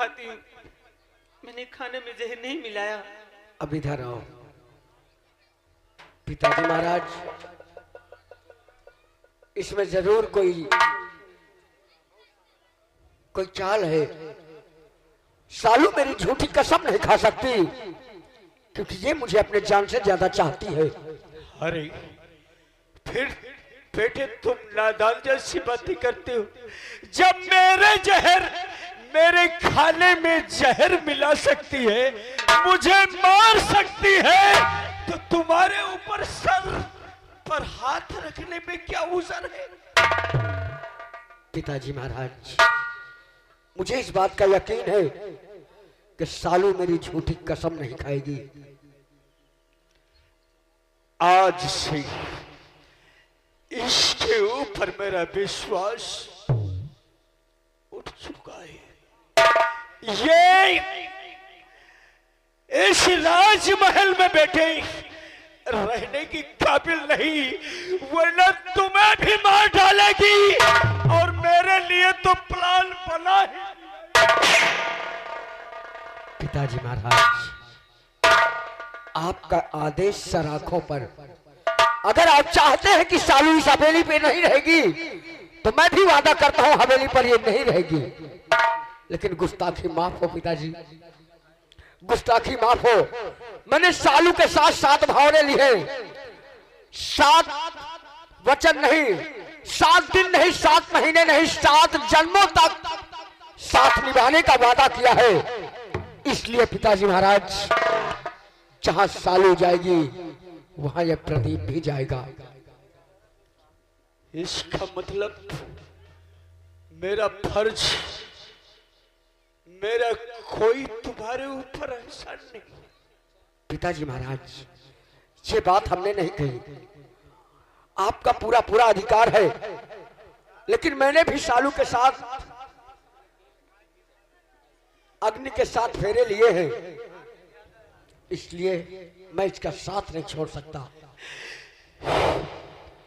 खाती हूँ, मैंने खाने में जहर नहीं मिलाया। अब इधर आओ। पिताजी महाराज, इसमें जरूर कोई चाल है। सालू मेरी झूठी कसम नहीं खा सकती, क्योंकि ये मुझे अपने जान से ज्यादा चाहती है। अरे फिर बेटे तुम नादान जैसी बातें करते हो। जब मेरे खाने में जहर मिला सकती है, मुझे मार सकती है, तो तुम्हारे ऊपर सर पर हाथ रखने में क्या उज़र है? पिताजी महाराज, मुझे इस बात का यकीन है कि सालू मेरी झूठी कसम नहीं खाएगी। आज से इसके ऊपर मेरा विश्वास उठ चुका है। ये इस राजमहल में बैठे रहने की काबिल नहीं, वरना तुम्हें भी मार डालेगी। और मेरे लिए तो प्लान बना है। पिताजी महाराज, आपका आदेश सर आंखों पर। अगर आप चाहते हैं कि सालू इस हवेली पे नहीं रहेगी, तो मैं भी वादा करता हूं हवेली पर ये नहीं रहेगी। लेकिन गुस्ताखी माफ हो पिताजी, गुस्ताखी माफ हो। मैंने सालू के साथ 7 भावने लिए, 7 वचन नहीं, 7 दिन नहीं, 7 महीने नहीं, 7 जन्मों तक साथ निभाने का वादा किया है। इसलिए पिताजी महाराज, जहां सालू जाएगी वहां यह प्रदीप भी जाएगा। इसका मतलब मेरा फर्ज, मेरा कोई तुम्हारे ऊपर एहसान नहीं। पिताजी महाराज, ये बात हमने नहीं कही। आपका पूरा पूरा अधिकार है, लेकिन मैंने भी सालू के साथ अग्नि के साथ फेरे लिए हैं, इसलिए मैं इसका साथ नहीं छोड़ सकता।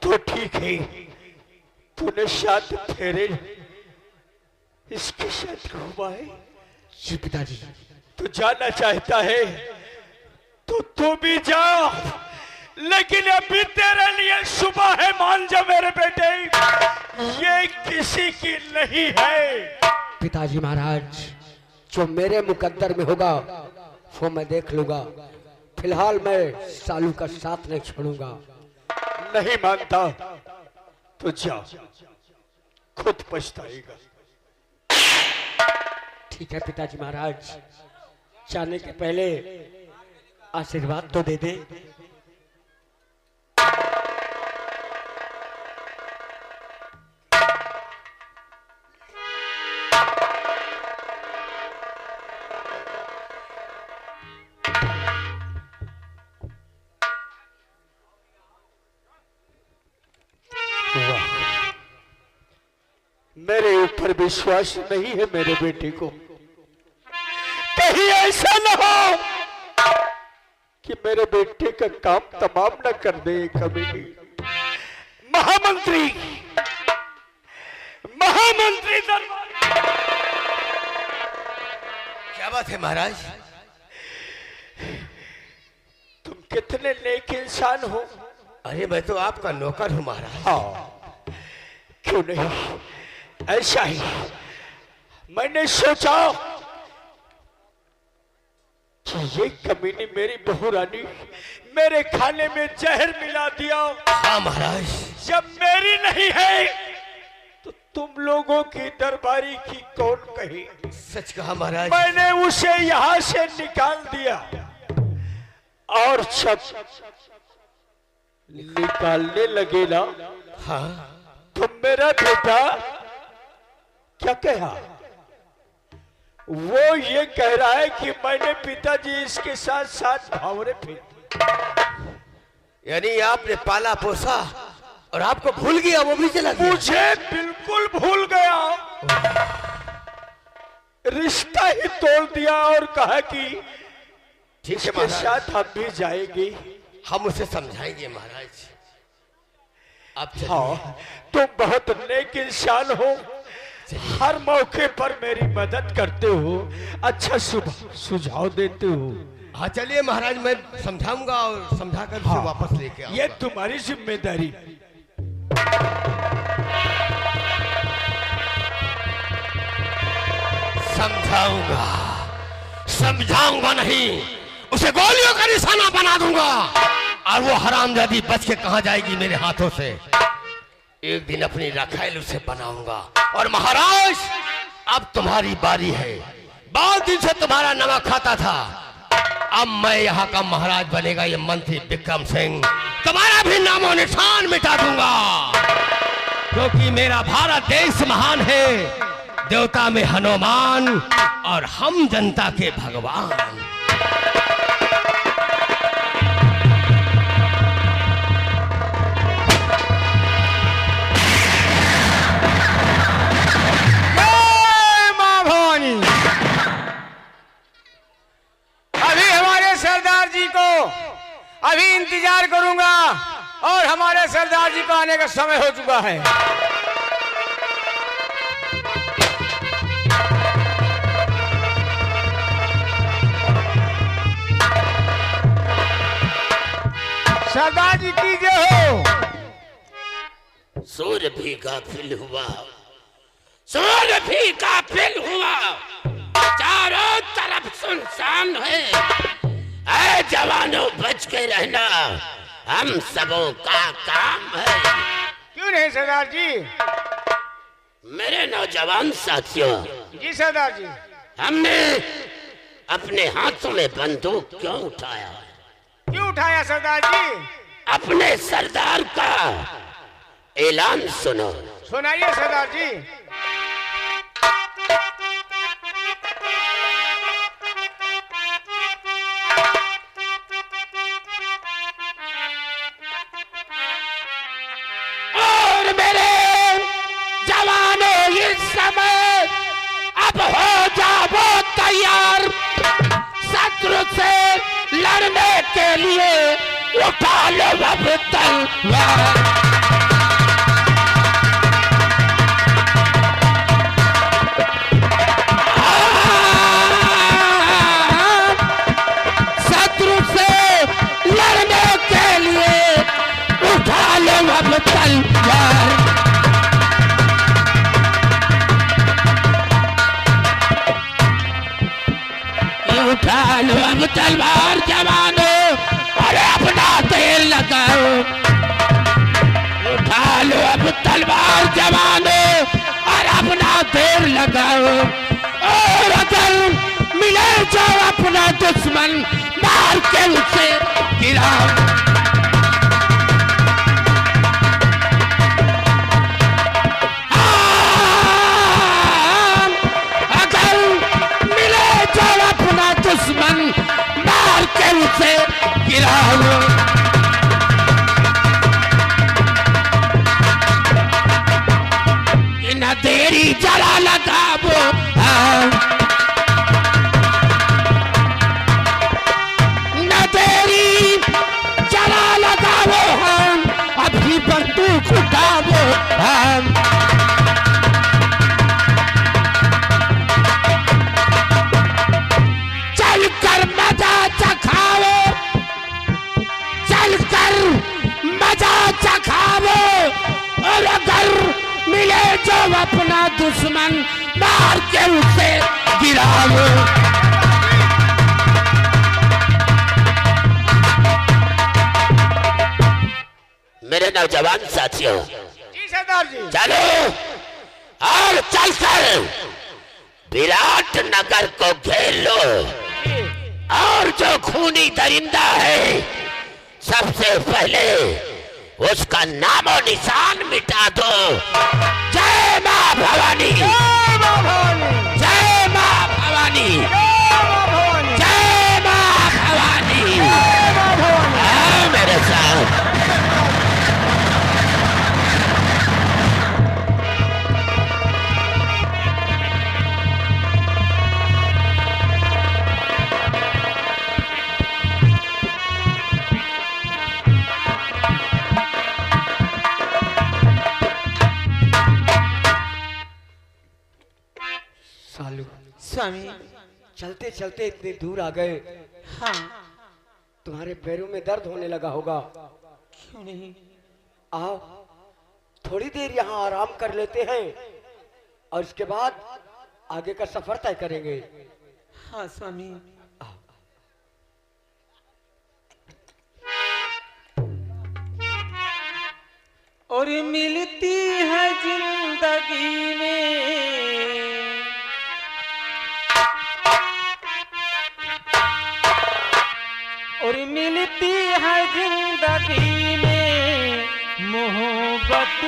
तो ठीक है, तूने 7 फेरे इसके साथ घुमाए। जी पिताजी। तू जाना चाहता है तो तू भी जा, लेकिन अभी तेरे लिए सुबह है। मान जा मेरे बेटे, ये किसी की नहीं है। पिताजी महाराज, जो मेरे मुकद्दर में होगा वो मैं देख लूंगा। फिलहाल मैं सालू का साथ नहीं छोड़ूंगा। नहीं मानता तो जा, खुद पछताएगा। ठीक है पिताजी महाराज, जाने के पहले आशीर्वाद तो दे दे। मेरे ऊपर विश्वास नहीं है मेरे बेटे को। कहीं ऐसा न हो कि मेरे बेटे का काम तमाम न कर दे कभी भी। महामंत्री, महामंत्री दरबार। क्या बात है महाराज? तुम कितने नेक इंसान हो। अरे मैं तो आपका नौकर हूं महाराज। हाँ, क्यों नहीं, ऐसा ही मैंने सोचा कि ये कमीनी मेरी बहू रानी मेरे खाने में जहर मिला दिया। हाँ महाराज। जब मेरी नहीं है तो तुम लोगों की दरबारी की कौन कही। सच कहा महाराज। मैंने उसे यहां से निकाल दिया, और जब निकालने लगे ना, हाँ, तो मेरा बेटा क्या कहा? वो ये कह रहा है कि मैंने पिताजी इसके साथ 7 भावरे फेर। यानी आपने पाला पोसा और आपको भूल गया, वो भी चला गया। मुझे बिल्कुल भूल गया, रिश्ता ही तोड़ दिया और कहा कि ठीक है इसके साथ हम भी जाएंगे। हम उसे समझाएंगे महाराज। आप हाँ, तुम बहुत नेक इंसान हो, हर मौके पर मेरी मदद करते हो। अच्छा सुझाव देते हो। हाँ चलिए महाराज, मैं समझाऊंगा और समझाकर उसे वापस लेके आऊंगा। ये तुम्हारी जिम्मेदारी। समझाऊंगा नहीं, उसे गोलियों का निशाना बना दूंगा और वो हरामजादी बच के कहां जाएगी मेरे हाथों से। एक दिन अपनी रखैल उसे बनाऊंगा। और महाराज, अब तुम्हारी बारी है। बहुत दिन से तुम्हारा नमक खाता था, अब मैं यहाँ का महाराज बनेगा ये मंत्री विक्रम सिंह। तुम्हारा भी नामो निशान मिटा दूंगा, क्योंकि मेरा भारत देश महान है। देवता में हनुमान और हम जनता के भगवान। मां भवानी, अभी हमारे सरदार जी को अभी इंतजार करूंगा और हमारे सरदार जी को आने का समय हो चुका है। सरदार जी की जय हो। सूर्य भी गाफिल हुआ, सूर्य भी गाफिल हुआ, चारों तरफ सुनसान है। ऐ जवानों, बच के रहना, हम सबों का काम है। क्यों नहीं सरदार जी? मेरे नौजवान साथियों, जी सरदार जी। हमने अपने हाथों में बंदूक क्यों उठाया? क्यों उठाया सरदार जी? अपने सरदार का ऐलान सुनो। सुनाइए सरदार जी। और मेरे जवानों, इस समय अब हो जाओ तैयार, शत्रु से लड़ने के लिए उठा लो अब तलवार। शत्रु से लड़ने के लिए उठा लो अब तलवार। उठा लो अब तलवार जवानों, अरे अपना तेल लगाओ। उठा लो अब तलवार जवानों, और अपना तेल लगाओ। और अगर मिले जो अपना दुश्मन, मार के उसे गिराओ। दुश्मन, मार के उसे गिराओ। न देरी जला लगाओ, न देरी जला लगाओ, हम अभी बंदूक उठाओ। और अगर मिले जो अपना दुश्मन, मार के उसे गिराओ। मेरे नौजवान साथियों, जी सरदार जी। चलो और चलकर विराट नगर को घेर लो, और जो खूनी दरिंदा है सबसे पहले उसका नामो निशान मिटा दो। जय मां भवानी, जय मां भवानी, जय मां भवानी, जय मां भवानी, जय मां भवानी। हाँ मेरे साथ। स्वामी, चलते चलते इतनी दूर आ गए, हाँ तुम्हारे पैरों में दर्द होने लगा होगा। क्यों नहीं? आओ थोड़ी देर यहाँ आराम कर लेते हैं और इसके बाद आगे का सफर तय करेंगे। हाँ स्वामी। और मिलती है जिंदगी में और मिलती है जिंदगी में मोहब्बत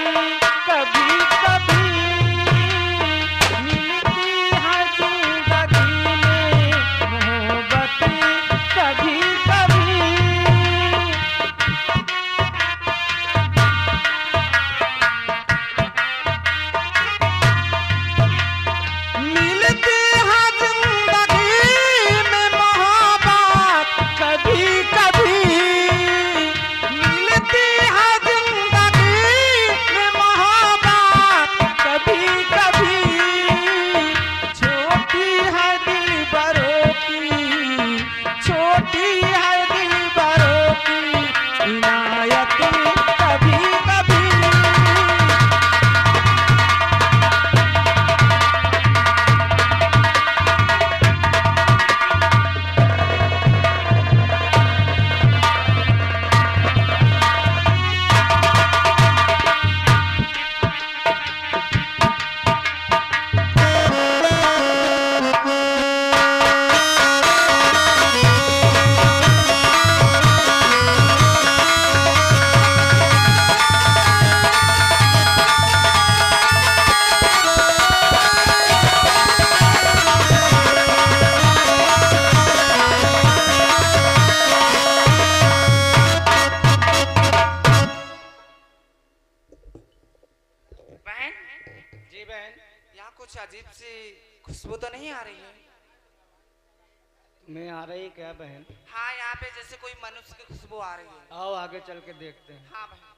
कभी कभी मिलती है जिंदगी में मोहब्बत कभी कभी मिलती है जिंदगी में मोहब्बत कभी कभी मिलती है जिंदगी में मोहब्बत कभी कभी छोटी है दिलबरों की छोटी है दिलबरों की इनायत कभी कभी बहन, जी बहन। यहाँ कुछ अजीब सी खुशबू तो नहीं आ रही है? मैं आ रही क्या बहन? हाँ, यहाँ पे जैसे कोई मनुष्य की खुशबू आ रही है। आओ आगे चल के देखते हैं। हाँ बहन।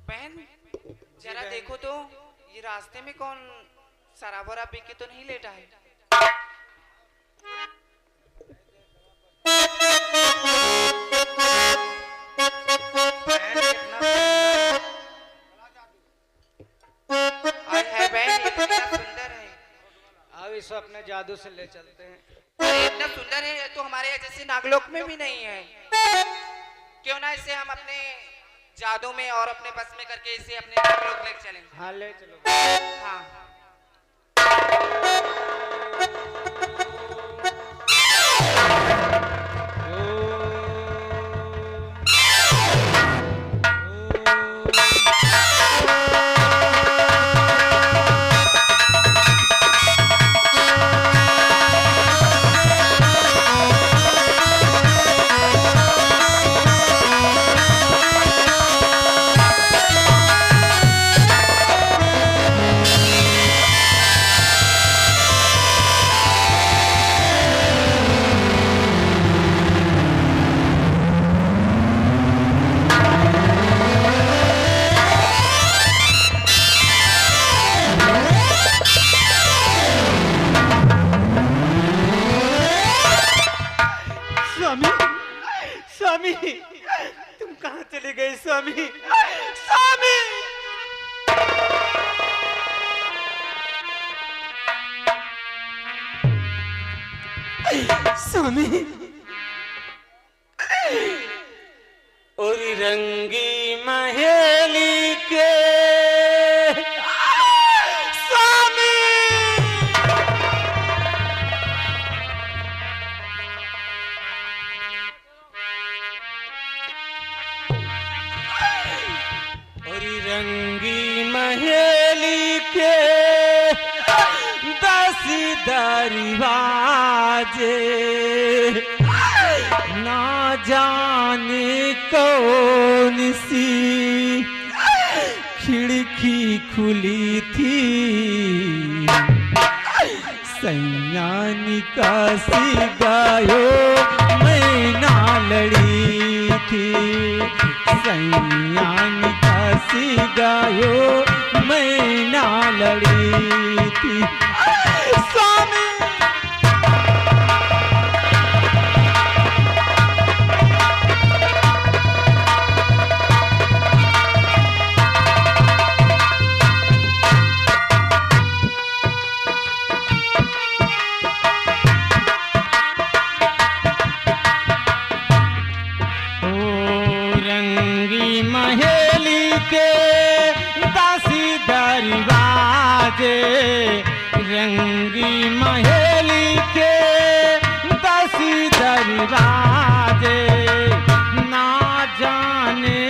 बहन, जरा देखो तो ये रास्ते में कौन शराब वराब पी के तो नहीं लेटा है? और है बहन, ये कितना सुंदर है। अब इसको अपने जादू से ले चलते हैं। अरे इतना सुंदर है, ये तो हमारे यहाँ जैसे नागलोक में भी नहीं है। क्यों ना इसे हम अपने जादू में और अपने बस में करके इसे अपने नागलोक ले चलेंगे। हाँ ले चलो। हाँ। स्वामी, स्वामी, तुम कहाँ चले गए स्वामी? स्वामी! स्वामी! और रंगी महेली के स्वामी! रंगी महेली के दसी दरवाजे ना जाने कौन सी खिड़की खुली थी सैया निकासी गायो मैं ना लड़ी थी, सैया निकासी गायो मैं ना लड़ी थी। स्वामी महेली के दासी दरवाजे, रंगी महेली के दासी दरवाजे, ना जाने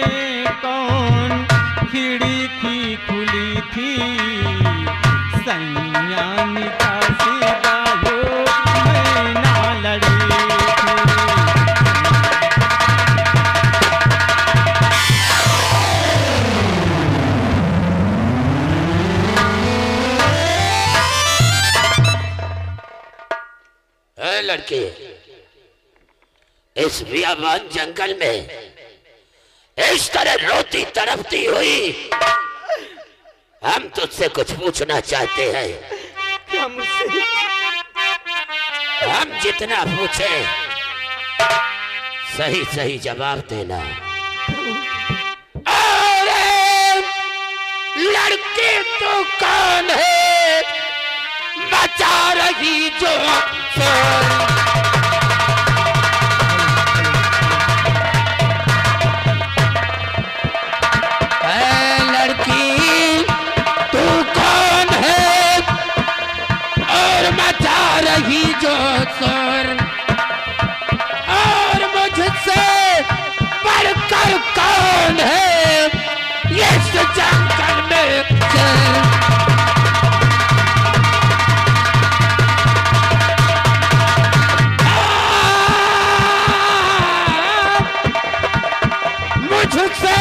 कौन खिड़की खुली थी, सैया निकासी गायो मैं ना लड़ी थी। लड़के, इस बियाबान जंगल में इस तरह रोती तड़पती हुई, हम तुझसे कुछ पूछना चाहते हैं। क्या मुझसे? हम जितना पूछे सही सही जवाब देना। अरे लड़की तू कौन है, बचा रही जो लड़की तू कौन है और मचा रही जो शोर, और मुझसे बढ़कर कौन है इस जंगल में मुझसे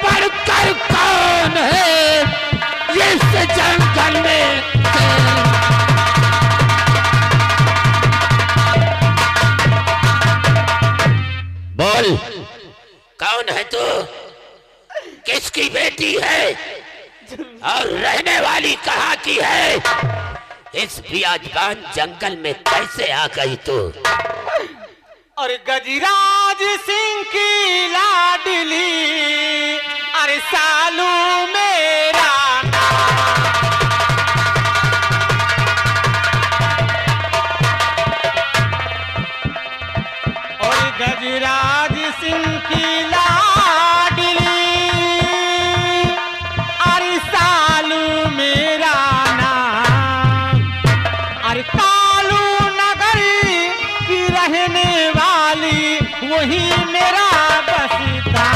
बढ़कर कौन है इस जंगल में। बोल, कौन है तू, किसकी बेटी है और रहने वाली कहाँ की है, इस बियाबान जंगल में कैसे आ गई तू? और गजराज सिंह की लाडली, अरे सालू मेरा और गजराज सिंह की लाडली, अरे सालू मेरा नाम, अरे कालू नगर की रहने वाली वही मेरा बसता।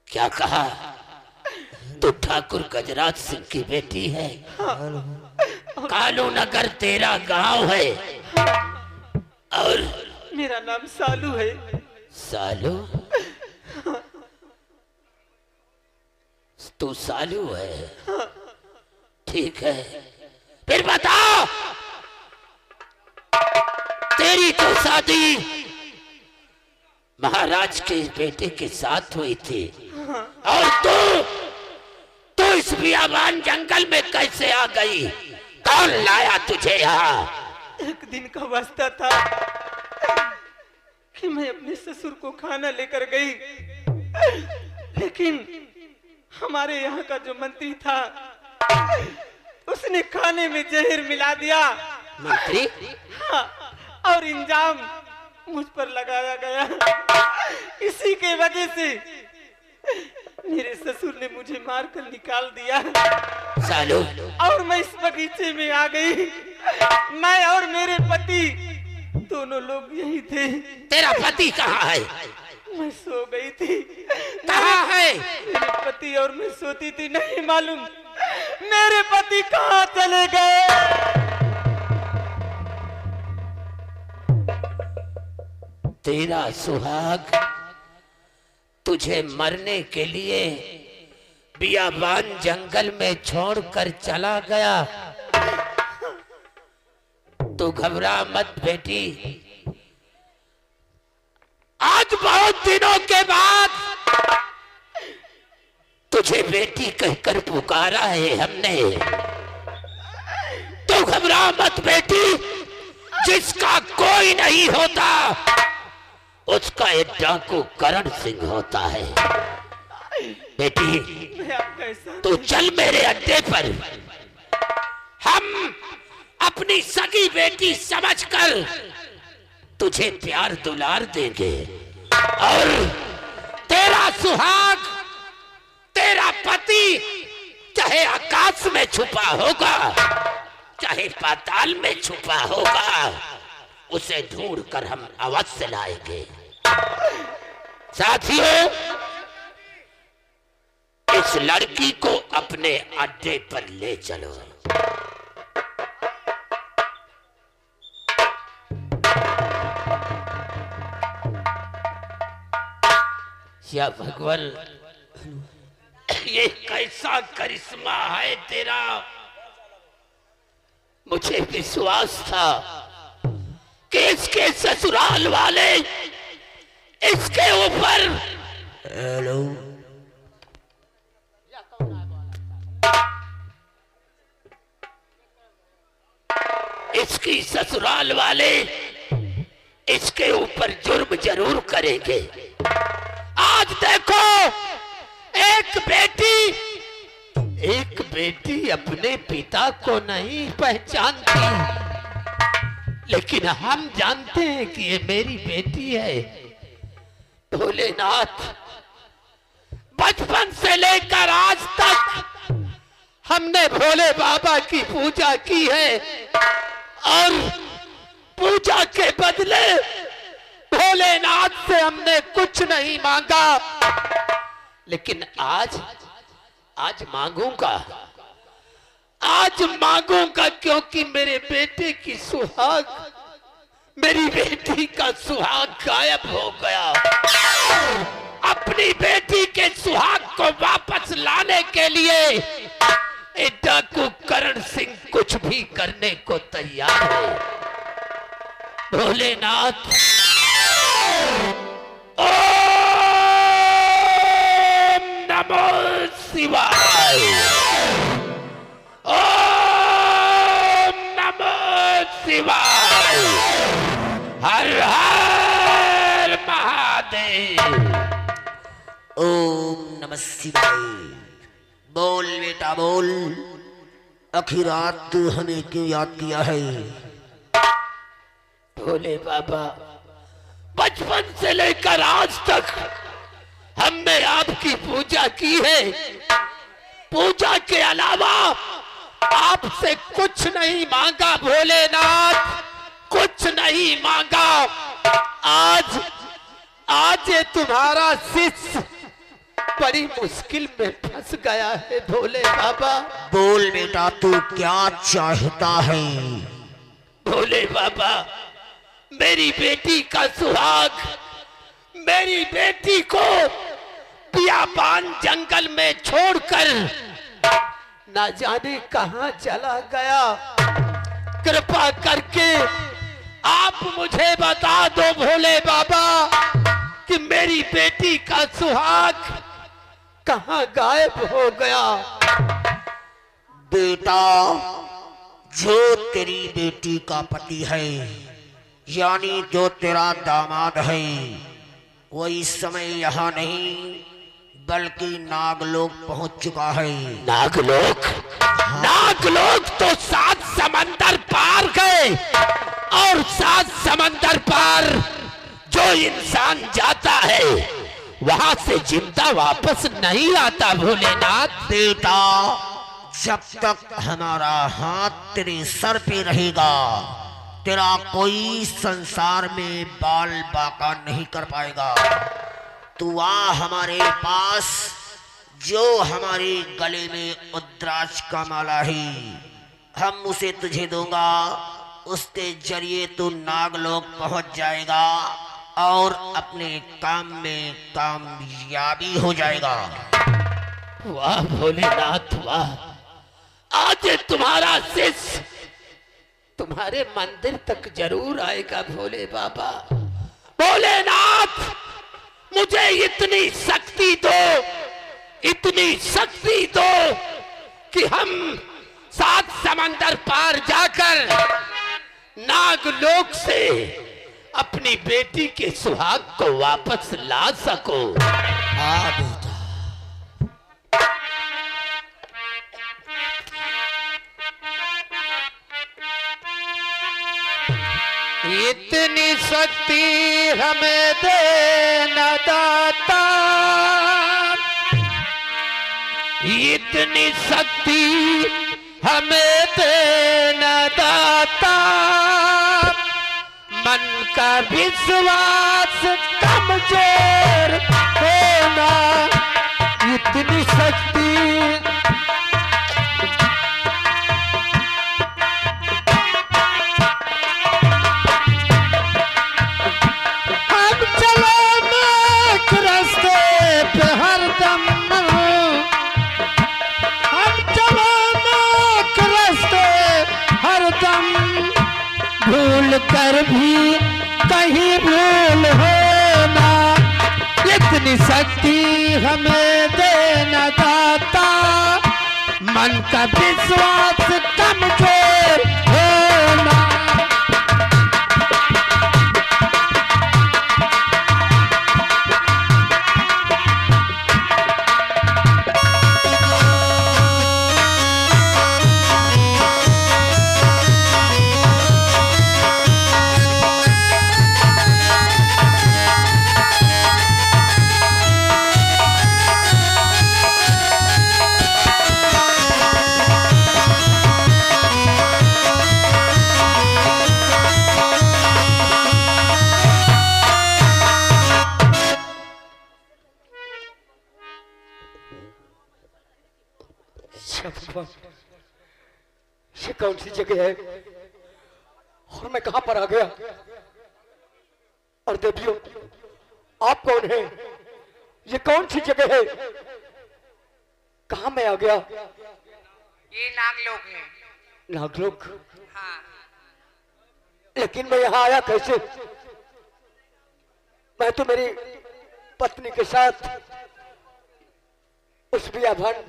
क्या कहा? तू ठाकुर गजराज सिंह की बेटी है? कालू नगर तेरा गांव है और मेरा नाम सालू है। सालू? तू सालू है? ठीक है, फिर बता, तेरी तो शादी महाराज के बेटे के साथ हुई थी, और तू इस बियाबान जंगल में कैसे आ गई? कौन लाया तुझे यहाँ? एक दिन का वास्ता था कि मैं अपने ससुर को खाना लेकर गई, लेकिन हमारे यहाँ का जो मंत्री था उसने खाने में जहर मिला दिया। मंत्री? हाँ, और इंजाम मुझ पर लगाया गया। इसी के वजह से मेरे ससुर ने मुझे मारकर निकाल दिया। सालू? और मैं इस बगीचे में आ गई। मैं और मेरे पति दोनों लोग यही थे। तेरा पति कहाँ है? मैं सो गई थी। कहाँ है? मेरे पति और मैं सोती थी, नहीं मालूम मेरे पति कहाँ चले गए। तेरा सुहाग तुझे मरने के लिए बियाबान जंगल में छोड़कर चला गया। तू घबरा मत बेटी, आज बहुत दिनों के बाद तुझे बेटी कहकर पुकारा है हमने। तो घबरा मत बेटी, जिसका कोई नहीं होता उसका एक डाकू करण सिंह होता है। बेटी तू चल मेरे अड्डे पर, हम अपनी सगी बेटी समझकर तुझे प्यार दुलार देंगे और तेरा सुहाग, तेरा पति चाहे आकाश में छुपा होगा चाहे पाताल में छुपा होगा, उसे ढूंढकर हम अवश्य लाएंगे। साथियों, इस लड़की को अपने अड्डे पर ले चलो। या भगवान, ये कैसा करिश्मा है तेरा। मुझे विश्वास था कि इसके ससुराल वाले इसके ऊपर इसकी ससुराल वाले इसके ऊपर जुर्म जरूर करेंगे। आज देखो, एक बेटी अपने पिता को नहीं पहचानती, लेकिन हम जानते हैं कि ये मेरी बेटी है। भोलेनाथ, बचपन से लेकर आज तक हमने भोले बाबा की पूजा की है और पूजा के बदले भोलेनाथ से हमने कुछ नहीं मांगा, लेकिन आज मांगूंगा, आज मांगूंगा, क्योंकि मेरे बेटे की सुहाग, मेरी बेटी का सुहाग गायब हो गया। अपनी बेटी के सुहाग को वापस लाने के लिए डाकू करण सिंह कुछ भी करने को तैयार है। भोलेनाथ, ओम नमो शिवाय, ओम नमो शिवाय, हर हर महादेव। ओम नमः शिवाय। बोल बेटा बोल, आखिर रात हमें क्यों याद किया है? भोले बाबा, बचपन से लेकर आज तक हमने आपकी पूजा की है। पूजा के अलावा आपसे कुछ नहीं मांगा भोलेनाथ, कुछ नहीं मांगा। आज ये तुम्हारा शिष्य बड़ी मुश्किल में फंस गया है भोले बाबा। बोल बेटा, तू क्या चाहता है? भोले बाबा, मेरी बेटी का सुहाग, मेरी बेटी को बियाबान जंगल में छोड़कर ना जाने कहां चला गया। कृपा करके आप मुझे बता दो भोले बाबा कि मेरी बेटी का सुहाग कहां गायब हो गया। बेटा, जो तेरी बेटी का पति है, यानी जो तेरा दामाद है, वो इस समय यहाँ नहीं बल्कि नागलोक पहुंच चुका है। नागलोक? नागलोक तो 7 समंदर पार गए, और 7 समंदर पार जो इंसान जाता है वहां से जिंदा वापस नहीं आता भोलेनाथ। बेटा, जब तक हमारा हाथ तेरे सर पे रहेगा, तेरा कोई संसार में बाल बाका नहीं कर पाएगा। तू आ हमारे पास, जो हमारे गले में रुद्राक्ष का माला है, हम उसे तुझे दूंगा। उसके जरिए तू नागलोक पहुंच जाएगा और अपने काम में कामयाबी हो जाएगा। वाह भोलेनाथ वाह, आज तुम्हारा शिष्य तुम्हारे मंदिर तक जरूर आएगा भोले बाबा। भोलेनाथ मुझे इतनी शक्ति दो, इतनी शक्ति दो कि हम 7 समंदर पार जाकर नागलोक से अपनी बेटी के सुहाग को वापस ला सको। हाँ बेटा, इतनी शक्ति हमें देना दाता, इतनी शक्ति हमें देना दाता, मन का विश्वास कमजोर होना, इतनी शक्ति हम चलो नेक रास्ते पे हरदम, हम चलो नेक रास्ते हरदम, भूल कर भी कहीं भूल होना, इतनी शक्ति हमें देना दाता, मन का विश्वास कमजोर होना। ये कौन सी जगह है और मैं कहां पर आ गया? और देवियों, आप कौन हैं? ये कौन सी जगह है? कहां मैं आ गया? ये नागलोक है। नागलोक? हाँ, लेकिन मैं यहाँ आया कैसे? मैं तो मेरी पत्नी के साथ उस बियाबान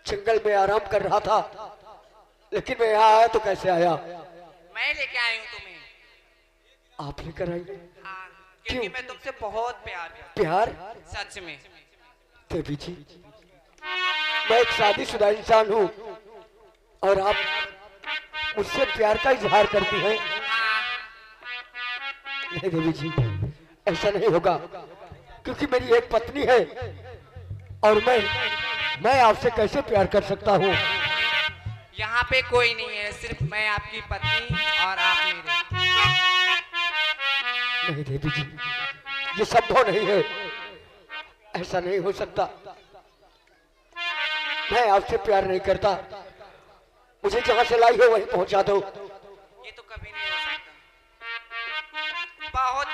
जंगल में आराम कर रहा था, लेकिन मैं यहाँ आया तो कैसे आया? मैं लेके आई हूँ तुम्हें। आप लेकर आई? हाँ, क्योंकि मैं तुमसे बहुत प्यार करती प्यार? हूँ, सच में। देवी जी, मैं एक शादीशुदा इंसान हूँ और आप मुझसे प्यार का इजहार करती हैं। नहीं देवी जी, ऐसा नहीं होगा, क्योंकि मेरी एक पत्नी है और मैं आपसे कैसे प्यार कर सकता हूँ? यहाँ पे कोई नहीं है, सिर्फ मैं आपकी पत्नी और आप मेरे। नहीं देवी जी, ये संभव नहीं है, ऐसा नहीं हो सकता। मैं आपसे प्यार नहीं करता, मुझे जहाँ से लाई हो वहीं पहुँचा दो। ये तो कभी नहीं हो सकता। बहुत